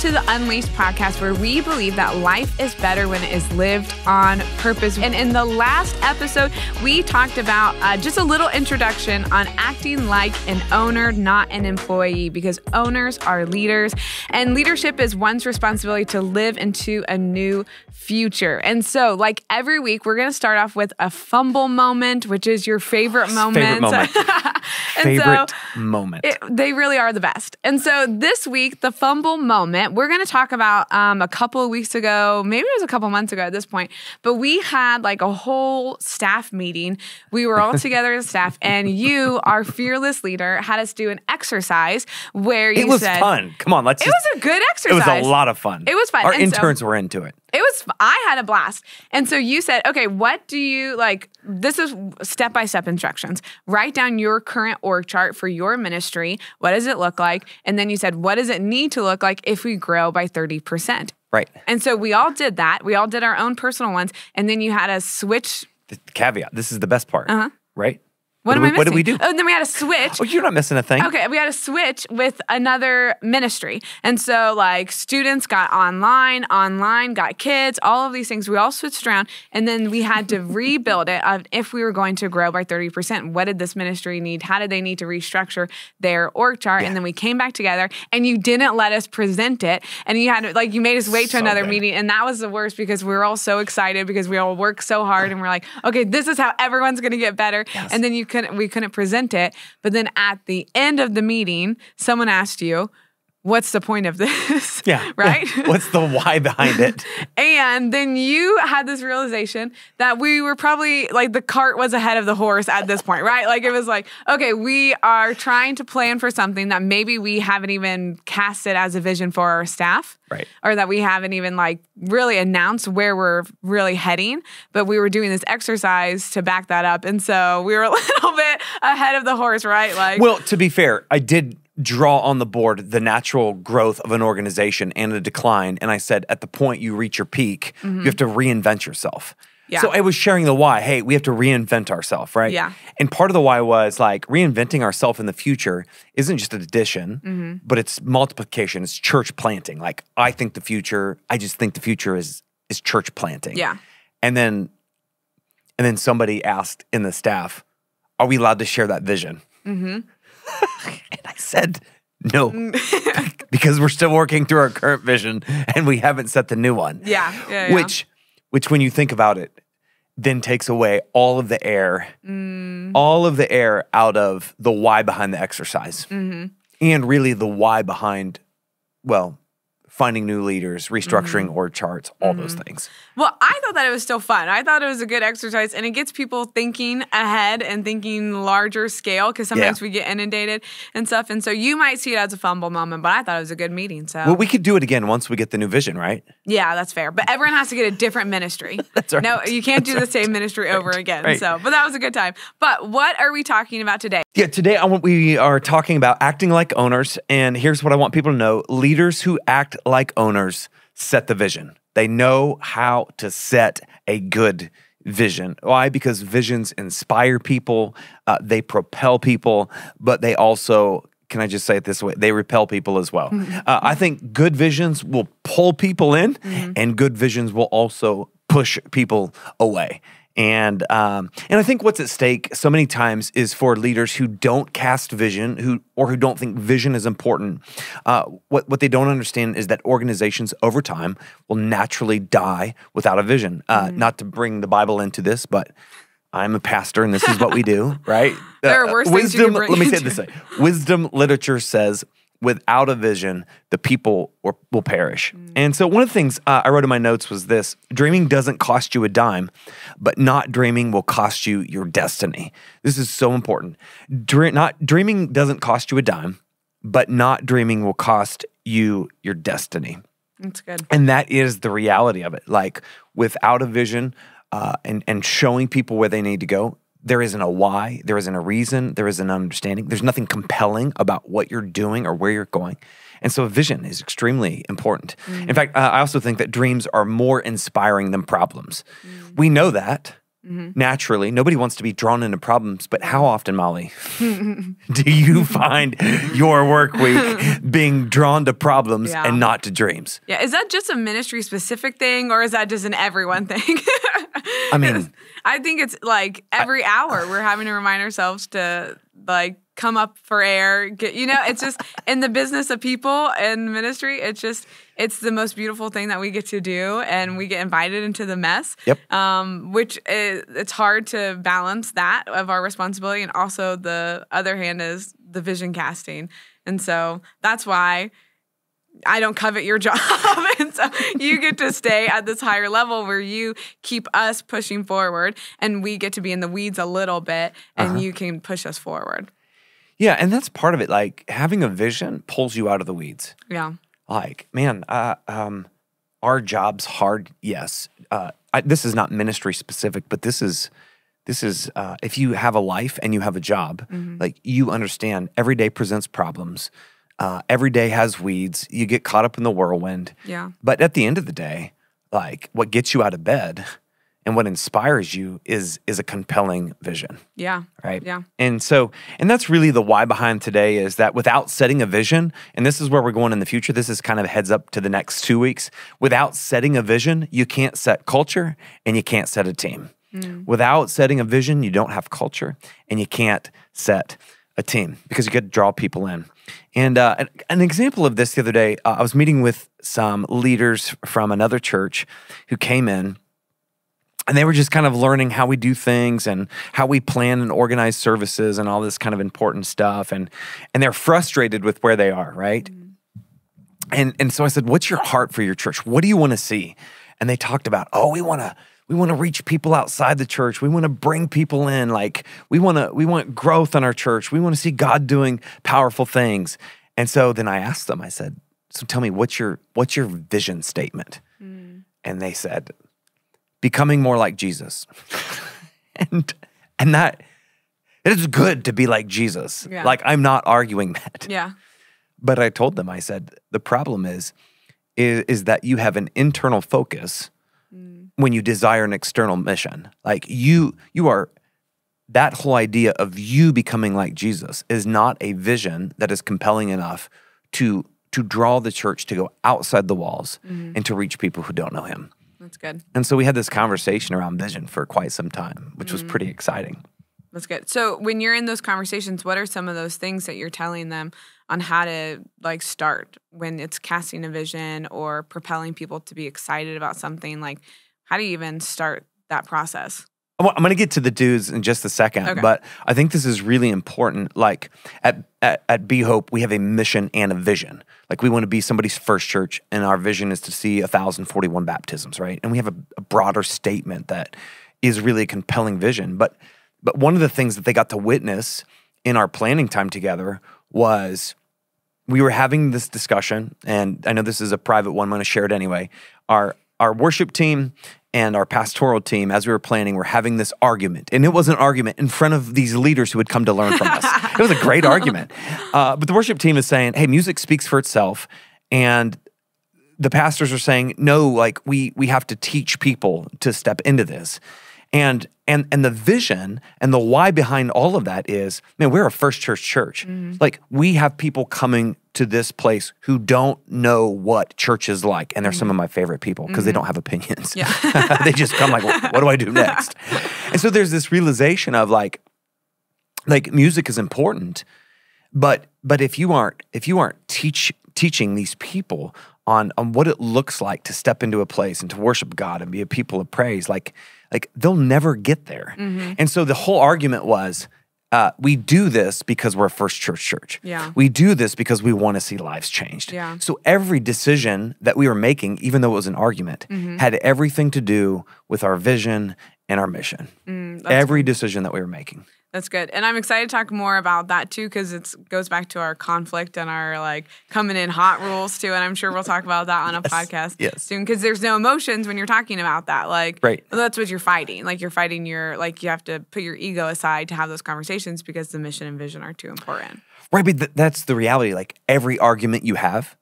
to the Unleashed podcast, where we believe that life is better when it is lived on purpose. And in the last episode, we talked about just a little introduction on acting like an owner, not an employee, because owners are leaders, and leadership is one's responsibility to live into a new future. And so, like every week, we're going to start off with a fumble moment, which is your favorite moment. Favorite moment. Favorite moment. They really are the best. And so this week, the fumble moment, we're going to talk about a couple of weeks ago, maybe it was a couple months ago at this point, but we had like a whole staff meeting. We were all together as staff, and you, our fearless leader, had us do an exercise where you said— It was fun. Come on, It was a good exercise. It was a lot of fun. It was fun. Our interns were into it. I had a blast. And so you said, okay, what do you like? This is step-by-step instructions. Write down your current org chart for your ministry. What does it look like? And then you said, what does it need to look like if we grow by 30%? Right. And so we all did that. We all did our own personal ones. And then you had us switch. The caveat, this is the best part, right? What am I missing? What did we do? Oh, and then we had a switch. Oh, you're not missing a thing. Okay, we had a switch with another ministry. And so, like, students got online got kids, all of these things. We all switched around, and then we had to rebuild it if we were going to grow by 30%. What did this ministry need? How did they need to restructure their org chart? Yeah. And then we came back together, and you didn't let us present it. And you had, like, you made us wait to another meeting, and that was the worst because we were all so excited because we all worked so hard, and we're like, okay, this is how everyone's going to get better. Yes. And then we couldn't present it. But then at the end of the meeting, someone asked you, what's the point of this? Yeah. Right? What's the why behind it? And then you had this realization that we were probably like the cart was ahead of the horse at this point, right? Like it was like, okay, we are trying to plan for something that maybe we haven't even cast it as a vision for our staff. Right. Or that we haven't even like really announced where we're really heading, but we were doing this exercise to back that up. And so we were a little bit ahead of the horse, right? Like, well, to be fair, I did draw on the board the natural growth of an organization and a decline. And I said, at the point you reach your peak, you have to reinvent yourself. Yeah. So I was sharing the why. Hey, we have to reinvent ourselves, right? Yeah. And part of the why was like reinventing ourselves in the future isn't just an addition, but it's multiplication. It's church planting. Like I just think the future is church planting. Yeah. And then somebody asked in the staff, are we allowed to share that vision? And I said, no, because we're still working through our current vision and we haven't set the new one. Yeah. Which when you think about it, then takes away all of the air out of the why behind the exercise. And really the why behind, well, finding new leaders, restructuring org charts, all those things. Well, I thought that it was still fun. I thought it was a good exercise, and it gets people thinking ahead and thinking larger scale because sometimes we get inundated and stuff. And so you might see it as a fumble moment, but I thought it was a good meeting. So well, we could do it again once we get the new vision, right? Yeah, that's fair. But everyone has to get a different ministry. That's right. No, you can't do the same ministry over again. Right. So, but that was a good time. But what are we talking about today? Yeah, today we are talking about acting like owners, and here's what I want people to know. Leaders who act like owners set the vision. They know how to set a good vision. Why? Because visions inspire people, they propel people, but they also, can I just say it this way, they repel people as well. I think good visions will pull people in, and good visions will also push people away. And I think what's at stake so many times is for leaders who don't cast vision, who don't think vision is important. What they don't understand is that organizations over time will naturally die without a vision. Not to bring the Bible into this, but I'm a pastor and this is what we do, right? There are worse things you can bring Let me say it into. this way. Wisdom literature says, without a vision, the people will perish. And so one of the things I wrote in my notes was this: dreaming doesn't cost you a dime, but not dreaming will cost you your destiny. This is so important. Dreaming doesn't cost you a dime, but not dreaming will cost you your destiny. That's good. And that is the reality of it. Like without a vision and showing people where they need to go, there isn't a why, there isn't a reason, there isn't an understanding. There's nothing compelling about what you're doing or where you're going. And so vision is extremely important. In fact, I also think that dreams are more inspiring than problems. We know that. naturally. Nobody wants to be drawn into problems, but how often, Molly, do you find your work week being drawn to problems and not to dreams? Yeah. Is that just a ministry specific thing, or is that just an everyone thing? I mean, I think it's like every hour we're having to remind ourselves to like come up for air. It's just in the business of people and ministry. It's the most beautiful thing that we get to do, and we get invited into the mess. Yep. Which it's hard to balance that of our responsibility, and also the other hand is the vision casting, and so that's why I don't covet your job. And so you get to stay at this higher level where you keep us pushing forward, and we get to be in the weeds a little bit, and you can push us forward. Yeah, and that's part of it. Like, having a vision pulls you out of the weeds. Yeah. Like, man, our job's hard. Yes. This is not ministry specific, but this is if you have a life and you have a job, like, you understand every day presents problems. Every day has weeds. You get caught up in the whirlwind. Yeah. But at the end of the day, like, what gets you out of bed and what inspires you is a compelling vision. Yeah. Right? Yeah. And that's really the why behind today, is that without setting a vision, and this is where we're going in the future, this is kind of a heads up to the next 2 weeks. Without setting a vision, you can't set culture and you can't set a team. Without setting a vision, you don't have culture and you can't set a team, because you got to draw people in. And an example of this the other day, I was meeting with some leaders from another church who came in, and they were just kind of learning how we do things and how we plan and organize services and all this kind of important stuff. And they're frustrated with where they are, right? And so I said, what's your heart for your church? What do you want to see? And they talked about, we want to reach people outside the church. We want to bring people in. Like, we want growth in our church. We want to see God doing powerful things. And so then I asked them, I said, so tell me, what's your vision statement? And they said, becoming more like Jesus. and that it is good to be like Jesus. Yeah. Like, I'm not arguing that. Yeah. But I told them, I said, the problem is that you have an internal focus when you desire an external mission. Like, you are, that whole idea of you becoming like Jesus is not a vision that is compelling enough to draw the church to go outside the walls and to reach people who don't know him. That's good. And so we had this conversation around vision for quite some time, which was pretty exciting. That's good. So when you're in those conversations, what are some of those things that you're telling them on how to like start when it's casting a vision or propelling people to be excited about something? Like, how do you even start that process? I'm going to get to the do's in just a second, but I think this is really important. Like, at Be Hope, we have a mission and a vision. Like, we want to be somebody's first church, and our vision is to see 1,041 baptisms, right? And we have a broader statement that is really a compelling vision. But one of the things that they got to witness in our planning time together was we were having this discussion, and I know this is a private one, I'm going to share it anyway. Our worship team and our pastoral team, as we were planning, were having this argument. And it was an argument in front of these leaders who had come to learn from us. It was a great argument. But the worship team is saying, hey, music speaks for itself. And the pastors are saying, no, like, we have to teach people to step into this. And the vision and the why behind all of that is, man, we're a first church. Like, we have people coming to this place who don't know what church is like. And they're some of my favorite people because they don't have opinions. Yeah. They just come like, what do I do next? And so there's this realization of like music is important, but if you aren't teaching these people on what it looks like to step into a place and to worship God and be a people of praise, like they'll never get there. And so the whole argument was, we do this because we're a first church. Yeah. We do this because we want to see lives changed. Yeah. So every decision that we were making, even though it was an argument, had everything to do with our vision and our mission. Every decision that we were making. That's good. And I'm excited to talk more about that too, because it goes back to our conflict and our like coming in hot rules too. And I'm sure we'll talk about that on a podcast soon, because there's no emotions when you're talking about that. Like, that's what you're fighting. Like, you're fighting you have to put your ego aside to have those conversations because the mission and vision are too important. Right, but that's the reality. Like, every argument you have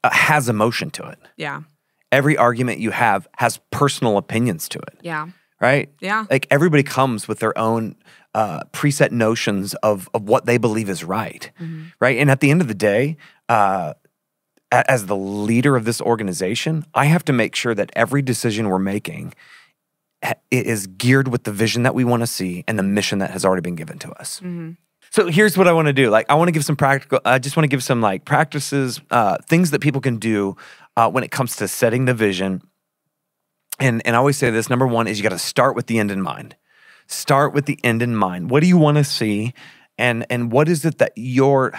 has emotion to it. Yeah. Every argument you have has personal opinions to it. Yeah. right? Yeah. Like everybody comes with their own preset notions of what they believe is right, right? And at the end of the day, as the leader of this organization, I have to make sure that every decision we're making is geared with the vision that we want to see and the mission that has already been given to us. So here's what I want to do. Like, I want to give some I just want to give some like practices, things that people can do when it comes to setting the vision. And I always say this, number one is you got to start with the end in mind. Start with the end in mind. What do you want to see? And what is it that you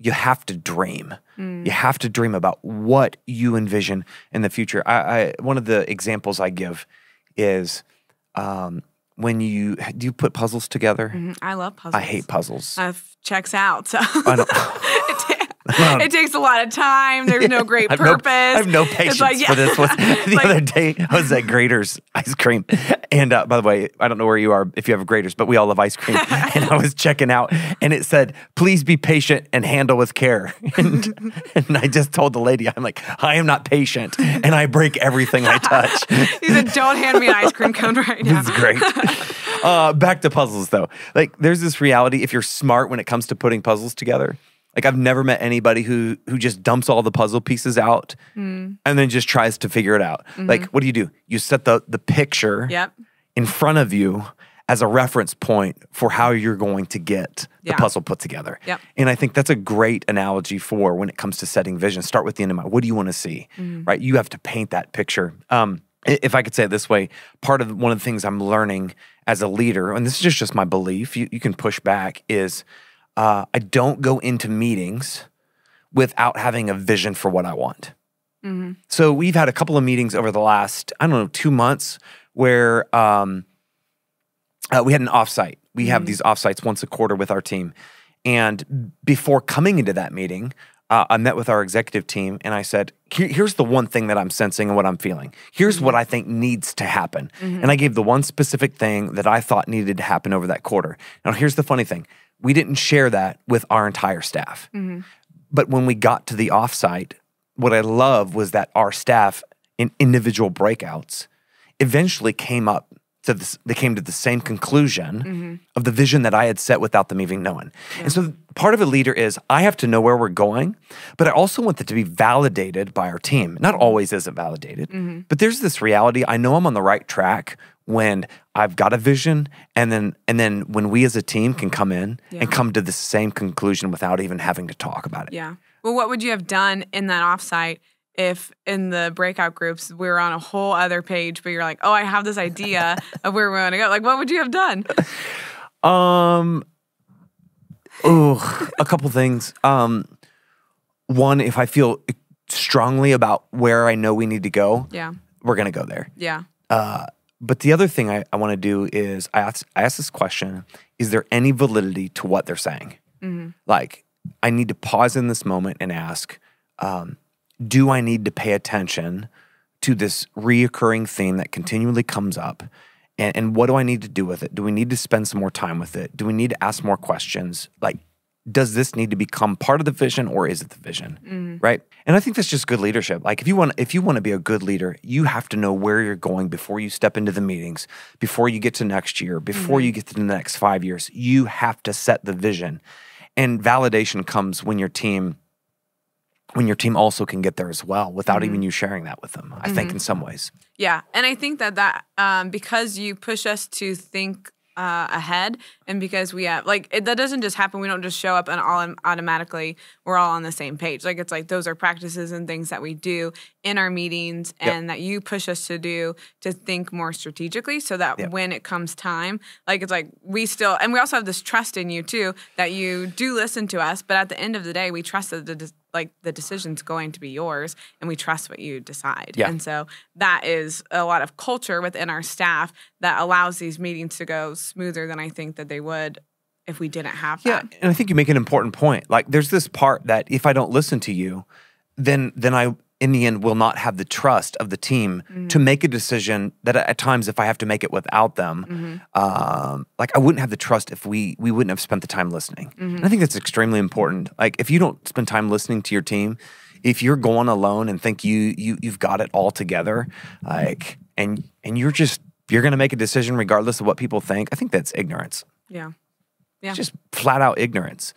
have to dream? You have to dream about what you envision in the future. One of the examples I give is when do you put puzzles together? I love puzzles. I hate puzzles. Checks out. So I don't. it takes a lot of time. There's no great purpose. I have no patience for this. The other day, I was at Grater's Ice Cream. And by the way, I don't know where you are if you have Grater's, but we all love ice cream. And I was checking out, and it said, please be patient and handle with care. And I just told the lady, I'm like, I am not patient, and I break everything I touch. He said, don't hand me an ice cream cone right now. This is great. Back to puzzles, though. Like, there's this reality, if you're smart when it comes to putting puzzles together. Like, I've never met anybody who just dumps all the puzzle pieces out and then just tries to figure it out. Like, what do? You set the picture in front of you as a reference point for how you're going to get the puzzle put together. And I think that's a great analogy for when it comes to setting vision. Start with the end in mind. What do you want to see, right? You have to paint that picture. If I could say it this way, one of the things I'm learning as a leader, and this is just my belief, you can push back, is I don't go into meetings without having a vision for what I want. So we've had a couple of meetings over the last, 2 months where we had an offsite. We have these offsites once a quarter with our team. And before coming into that meeting, I met with our executive team and I said, here's the one thing that I'm sensing and what I'm feeling. Here's what I think needs to happen. And I gave the one specific thing that I thought needed to happen over that quarter. Now, here's the funny thing. We didn't share that with our entire staff. But when we got to the offsite, what I love was that our staff in individual breakouts eventually came to the same conclusion of the vision that I had set without them even knowing. And so part of a leader is I have to know where we're going, but I also want that to be validated by our team. Not always is it validated, but there's this reality. I know I'm on the right track when I've got a vision, and then when we as a team can come in and come to the same conclusion without even having to talk about it. Yeah. Well, what would you have done in that offsite if in the breakout groups we were on a whole other page, but you're like, oh, I have this idea of where we want to go? Like, what would you have done? A couple things. One, if I feel strongly about where I know we need to go, we're going to go there. Yeah. But the other thing I want to do is I ask this question, is there any validity to what they're saying? Like, I need to pause in this moment and ask, do I need to pay attention to this reoccurring theme that continually comes up? And what do I need to do with it? Do we need to spend some more time with it? Do we need to ask more questions? Like, does this need to become part of the vision, or is it the vision, right? And I think that's just good leadership. Like, if you want to be a good leader, you have to know where you're going before you step into the meetings, before you get to next year, before you get to the next 5 years. You have to set the vision. And validation comes when your team also can get there as well without even you sharing that with them, I think, in some ways. Yeah. And I think that because you push us to think ahead, and because we have, like, that doesn't just happen. We don't just show up and all automatically we're all on the same page. Like, it's like those are practices and things that we do in our meetings and that you push us to do, to think more strategically, so that when it comes time, like, it's like we also have this trust in you too, that you do listen to us, but at the end of the day, we trust that the decision's going to be yours, and we trust what you decide. Yeah. And so that is a lot of culture within our staff that allows these meetings to go smoother than I think that they would if we didn't have that. Yeah, and I think you make an important point. Like, there's this part that if I don't listen to you, then I, in the end, will not have the trust of the team to make a decision that at times, if I have to make it without them, like, I wouldn't have the trust if we wouldn't have spent the time listening. And I think that's extremely important. Like, if you don't spend time listening to your team, if you're going alone and think you've got it all together, like, and you're just if you're going to make a decision regardless of what people think, I think that's ignorance. Yeah. Yeah. It's just flat out ignorance.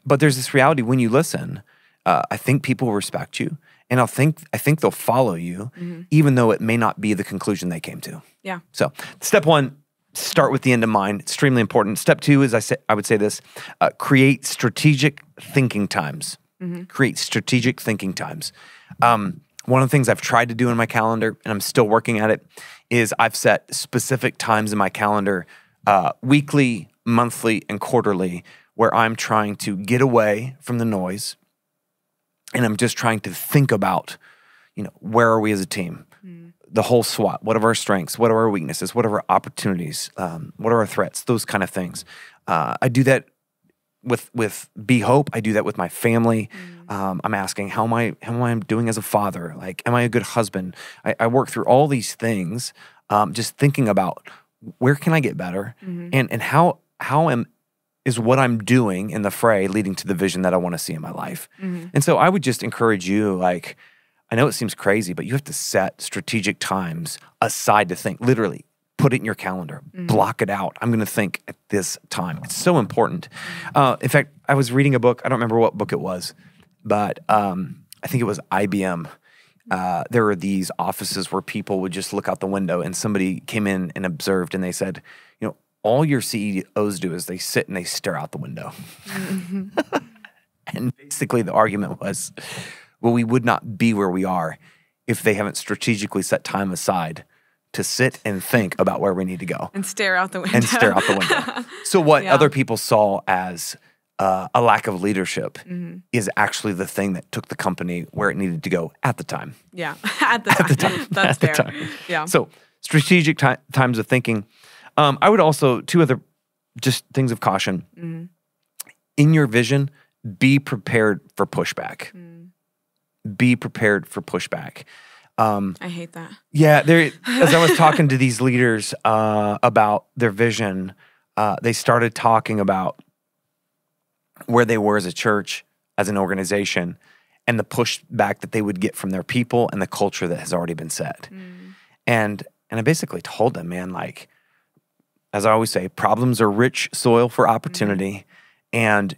But there's this reality when you listen, I think people will respect you, and I think they'll follow you, even though it may not be the conclusion they came to. Yeah. So step one, start with the end in mind. Extremely important. Step two is I would say this: create strategic thinking times. Create strategic thinking times. One of the things I've tried to do in my calendar, and I'm still working at it, is I've set specific times in my calendar, weekly, monthly, and quarterly, where I'm trying to get away from the noise, and I'm just trying to think about, where are we as a team? The whole SWOT. What are our strengths? What are our weaknesses? What are our opportunities? What are our threats? Those kind of things. I do that with Be Hope. I do that with my family. I'm asking, how am I doing as a father? Like, am I a good husband? I work through all these things, just thinking about where can I get better, and how is what I'm doing in the fray leading to the vision that I want to see in my life. And so I would just encourage you, like, I know it seems crazy, but you have to set strategic times aside to think. Literally, put it in your calendar. Block it out. I'm going to think at this time. It's so important. In fact, I was reading a book. I don't remember what book it was, but I think it was IBM. There were these offices where people would just look out the window, and somebody came in and observed, and they said, all your CEOs do is they sit and they stare out the window. And basically the argument was, well, we would not be where we are if they haven't strategically set time aside to sit and think about where we need to go. And stare out the window. So what other people saw as a lack of leadership is actually the thing that took the company where it needed to go at the time. Yeah, at the time. That's fair. Yeah. So strategic times of thinking. I would also, two other just things of caution. In your vision, be prepared for pushback. Be prepared for pushback. I hate that. Yeah, as I was talking to these leaders about their vision, they started talking about where they were as a church, as an organization, and the pushback that they would get from their people and the culture that has already been set. And I basically told them, man, like, as I always say, problems are rich soil for opportunity, and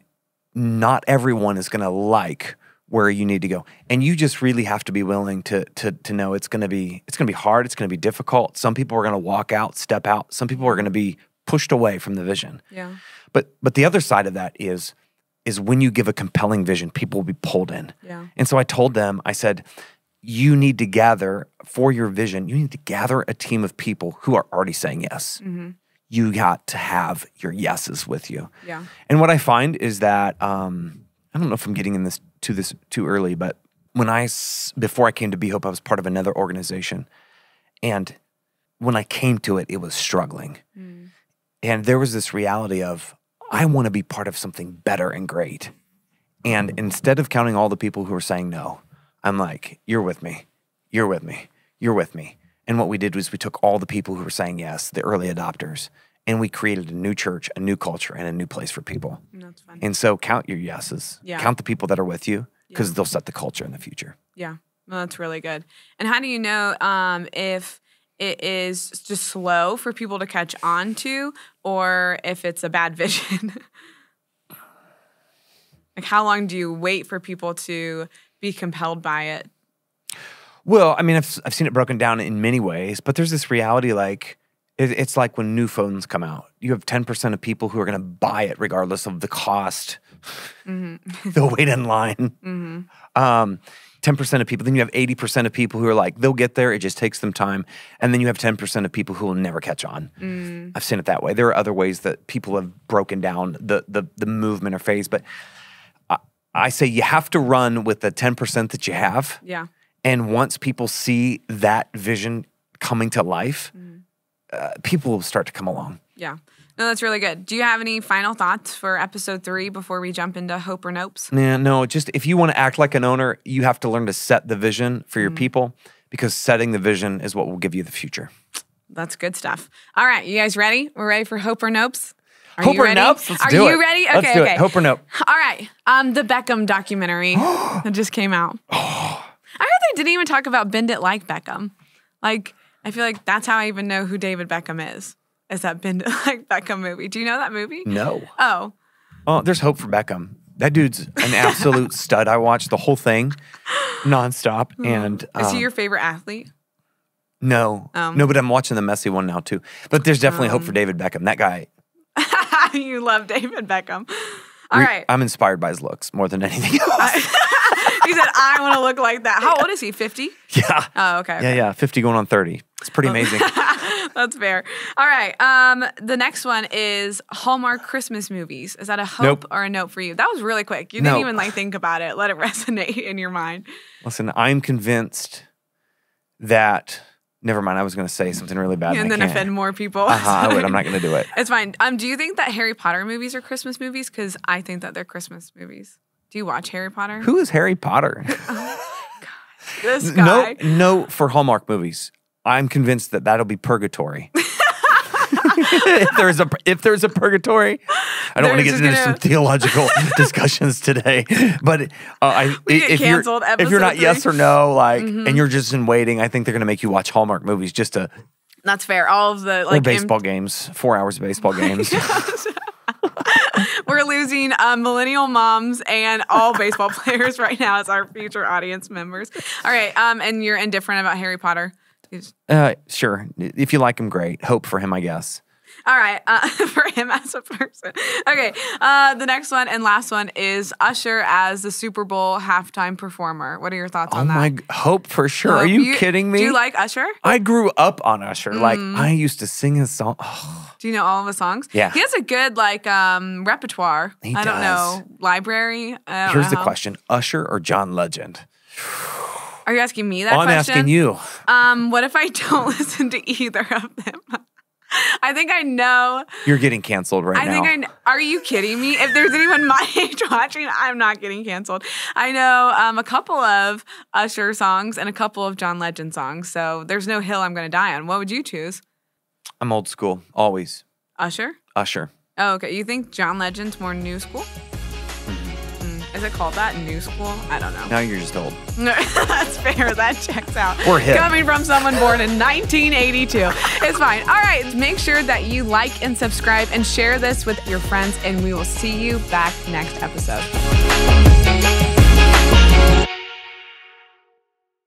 not everyone is going to like where you need to go. And you just really have to be willing to know it's going to be hard, it's going to be difficult. Some people are going to walk out, step out. Some people are going to be pushed away from the vision. Yeah. But the other side of that is when you give a compelling vision, people will be pulled in. Yeah. And so I told them, I said, you need to gather for your vision, you need to gather a team of people who are already saying yes. You got to have your yeses with you. Yeah. And what I find is that, I don't know if I'm getting in this too early, but before I came to Be Hope, I was part of another organization. And when I came to it, it was struggling. And there was this reality of, I want to be part of something better and great. And instead of counting all the people who were saying no, I'm like, you're with me. You're with me. You're with me. And what we did was we took all the people who were saying yes, the early adopters, and we created a new church, a new culture, and a new place for people. That's fun. And so count your yeses. Yeah. Count the people that are with you, because they'll set the culture in the future. Yeah. Well, that's really good. And how do you know if it is just slow for people to catch on to, or if it's a bad vision? Like, how long do you wait for people to be compelled by it? Well, I mean, I've seen it broken down in many ways, but there's this reality, like, it's like when new phones come out. You have 10% of people who are going to buy it regardless of the cost. They'll wait in line. 10% of people. Then you have 80% of people who are like, they'll get there. It just takes them time. And then you have 10% of people who will never catch on. I've seen it that way. There are other ways that people have broken down the movement or phase. But I say you have to run with the 10% that you have. Yeah. And once people see that vision coming to life, people will start to come along. Yeah. No, that's really good. Do you have any final thoughts for episode 3 before we jump into Hope or Nopes? No, just if you want to act like an owner, you have to learn to set the vision for your people, because setting the vision is what will give you the future. That's good stuff. All right, you guys ready? We're ready for Hope or Nopes? Hope or Nopes? Let's do it. Are you ready? Okay, Let's do it. Hope or Nope? All right. The Beckham documentary that just came out. I heard they didn't even talk about Bend It Like Beckham. Like, I feel like that's how I even know who David Beckham is that Bend It Like Beckham movie. Do you know that movie? No. Oh. Oh, there's hope for Beckham. That dude's an absolute stud. I watched the whole thing nonstop. And is he your favorite athlete? No. No, but I'm watching the Messi one now too. But there's definitely hope for David Beckham. That guy. You love David Beckham. All right. I'm inspired by his looks more than anything else. He said, I want to look like that. How old is he? 50? Yeah. Oh, okay. Yeah. 50 going on 30. It's pretty amazing. That's fair. All right. The next one is Hallmark Christmas movies. Is that a hope Nope. or a note for you? That was really quick. You didn't even think about it. Let it resonate in your mind. Listen, I'm convinced that. Never mind. I was going to say something really bad. And then offend more people. I would. I'm not going to do it. It's fine. Do you think that Harry Potter movies are Christmas movies? Because I think that they're Christmas movies. Do you watch Harry Potter? Who is Harry Potter? This guy. No, for Hallmark movies. I'm convinced that that'll be purgatory. if there's a purgatory, I don't want to get into some theological discussions today. But if you're not 3. yes or no, and you're just in waiting, I think they're going to make you watch Hallmark movies just to. That's fair. All of the or baseball games, 4 hours of baseball games. We're losing millennial moms and all baseball players right now as our future audience members. All right, and you're indifferent about Harry Potter. Sure. If you like him, great. Hope for him, I guess. All right, for him as a person. Okay, the next one and last one is Usher as the Super Bowl halftime performer. What are your thoughts on that? Hope for sure. Are you kidding me? Do you like Usher? I grew up on Usher. I used to sing his song. Oh. Do you know all of his songs? Yeah. He has a good repertoire. He I don't does. know. Library? Here's the question. Usher or John Legend? Are you asking me that question? I'm asking you. What if I don't listen to either of them? I think I know. You're getting canceled right now. Are you kidding me? If there's anyone my age watching, I'm not getting canceled. I know a couple of Usher songs and a couple of John Legend songs, so there's no hill I'm going to die on. What would you choose? I'm old school, always. Usher? Usher. Oh, okay. You think John Legend's more new school? Is it called that? New school? I don't know. Now you're just old. No, that's fair. That checks out. We're hip. Coming from someone born in 1982. It's fine. All right. Make sure that you like and subscribe and share this with your friends, and we will see you back next episode.